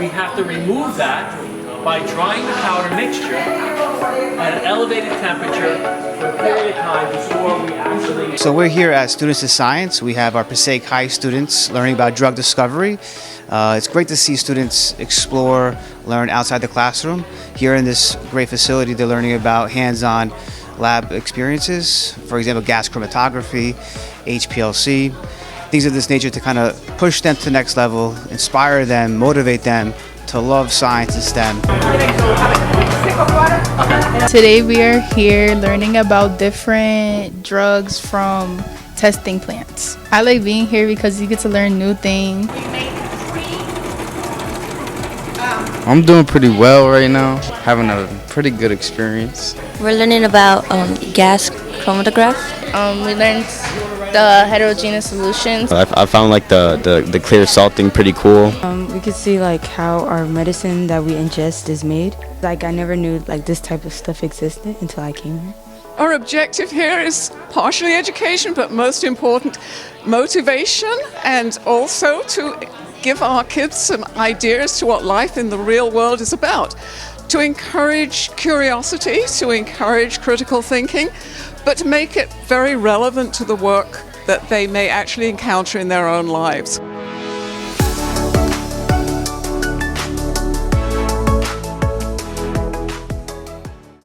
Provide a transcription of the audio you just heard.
We have to remove that by drying the powder mixture at an elevated temperature for a period of time before we actually... So we're here at Students of Science. We have our Passaic High students learning about drug discovery. It's great to see students explore, learn outside the classroom. Here in this great facility, they're learning about hands-on lab experiences, for example, gas chromatography, HPLC, things of this nature to kind of push them to the next level, inspire them, motivate them to love science and STEM. Today we are here learning about different drugs from testing plants. I like being here because you get to learn new things. I'm doing pretty well right now, having a pretty good experience. We're learning about gas chromatograph. We learned the heterogeneous solutions. I found like the clear salting pretty cool. We could see like how our medicine that we ingest is made. Like I never knew like this type of stuff existed until I came here. Our objective here is partially education, but most important, motivation, and also to give our kids some ideas to what life in the real world is about. To encourage curiosity, to encourage critical thinking, but to make it very relevant to the work that they may actually encounter in their own lives.